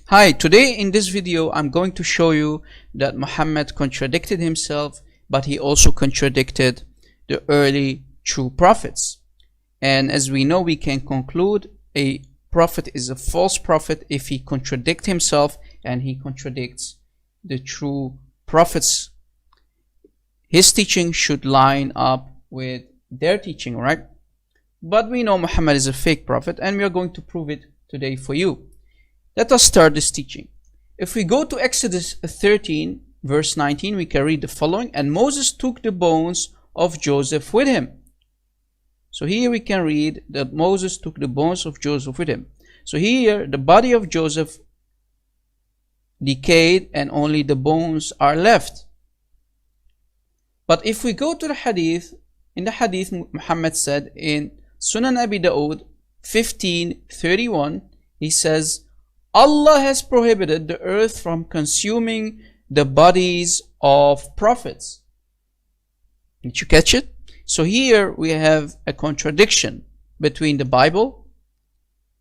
Hi, today in this video I'm going to show you that Muhammad contradicted himself, but he also contradicted the early true prophets. And as we know, we can conclude a prophet is a false prophet if he contradicts himself and he contradicts the true prophets. His teaching should line up with their teaching, right? But we know Muhammad is a fake prophet, and we are going to prove it today for you. Let us start this teaching. If we go to Exodus 13 verse 19, we can read the following: and Moses took the bones of Joseph with him. So here we can read that Moses took the bones of Joseph with him. So here the body of Joseph decayed and only the bones are left. But if we go to the hadith, in the hadith Muhammad said in Sunan Abi Dawood 15:31, he says, Allah has prohibited the earth from consuming the bodies of prophets. Did you catch it? So here we have a contradiction between the Bible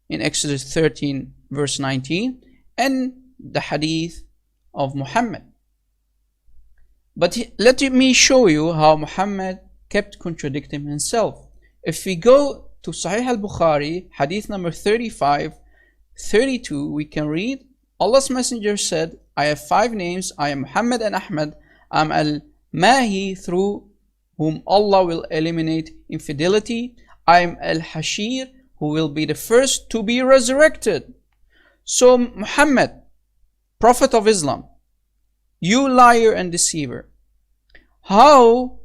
in Exodus 13 verse 19 and the hadith of Muhammad. But let me show you how Muhammad kept contradicting himself. If we go to Sahih al-Bukhari, hadith number 35:32, we can read, Allah's Messenger said, I have 5 names. I am Muhammad and Ahmad. I am Al-Mahi, through whom Allah will eliminate infidelity. I am Al-Hashir, who will be the first to be resurrected. So Muhammad, Prophet of Islam, you liar and deceiver, how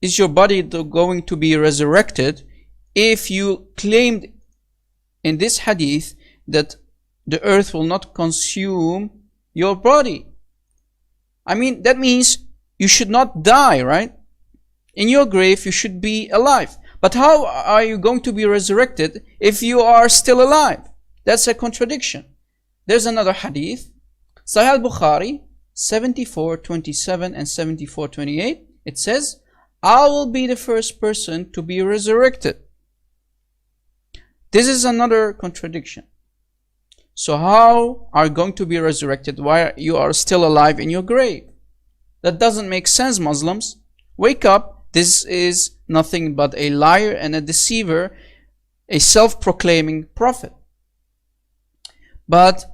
is your body going to be resurrected if you claimed in this hadith that the earth will not consume your body? I mean, that means you should not die, right? In your grave you should be alive. But how are you going to be resurrected if you are still alive? That's a contradiction. There's another hadith, Sahih al-Bukhari 74:27 and 74:28. It says, I will be the first person to be resurrected. This is another contradiction. So how are you going to be resurrected while you are still alive in your grave? That doesn't make sense, Muslims. Wake up. This is nothing but a liar and a deceiver, a self-proclaiming prophet. But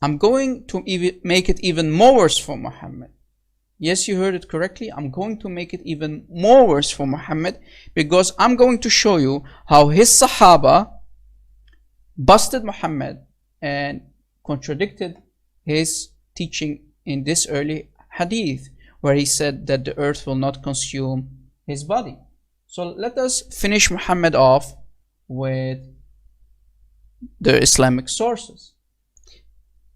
I'm going to make it even more worse for Muhammad. Yes, you heard it correctly. I'm going to make it even more worse for Muhammad, because I'm going to show you how his Sahaba busted Muhammad and contradicted his teaching in this early hadith, where he said that the earth will not consume his body. So let us finish Muhammad off with the Islamic sources.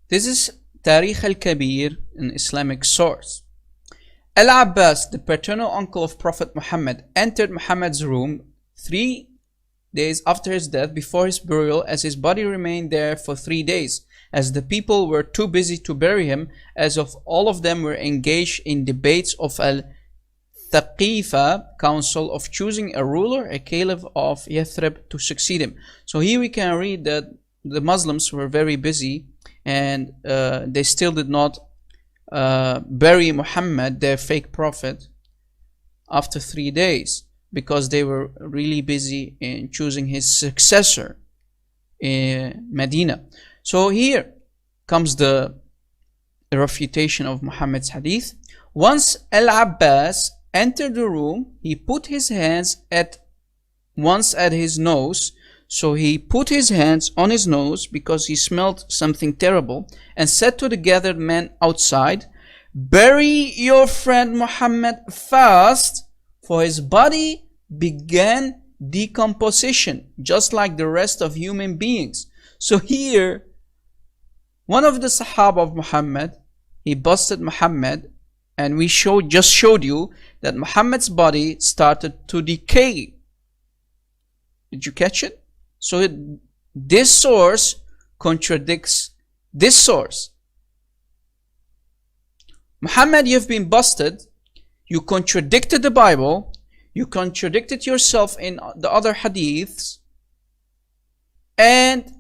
This is Tarikh al-Kabir, an Islamic source. Al-Abbas, the paternal uncle of Prophet Muhammad, entered Muhammad's room 3 days after his death, before his burial, as his body remained there for 3 days, as the people were too busy to bury him, as of all of them were engaged in debates of Al-Thaqifa council of choosing a ruler, a caliph of Yathrib, to succeed him. So here we can read that the Muslims were very busy, and they still did not bury Muhammad, their fake prophet, after 3 days, because they were really busy in choosing his successor in Medina. So here comes the refutation of Muhammad's hadith. Once Al-Abbas entered the room, he put his hands at his nose. So he put his hands on his nose because he smelled something terrible, and said to the gathered men outside, bury your friend Muhammad fast, for his body began decomposition just like the rest of human beings. So here, one of the Sahaba of Muhammad, he busted Muhammad, and we just showed you that Muhammad's body started to decay. Did you catch it? So this source contradicts this source. Muhammad, you've been busted. You contradicted the Bible. You contradicted yourself in the other hadiths. And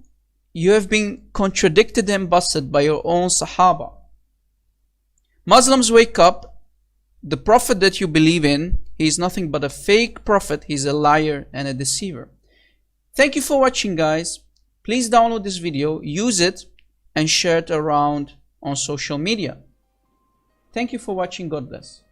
you have been contradicted and busted by your own Sahaba. Muslims, wake up. The prophet that you believe in, he is nothing but a fake prophet. He's a liar and a deceiver. Thank you for watching, guys. Please download this video, use it, and share it around on social media. Thank you for watching. God bless.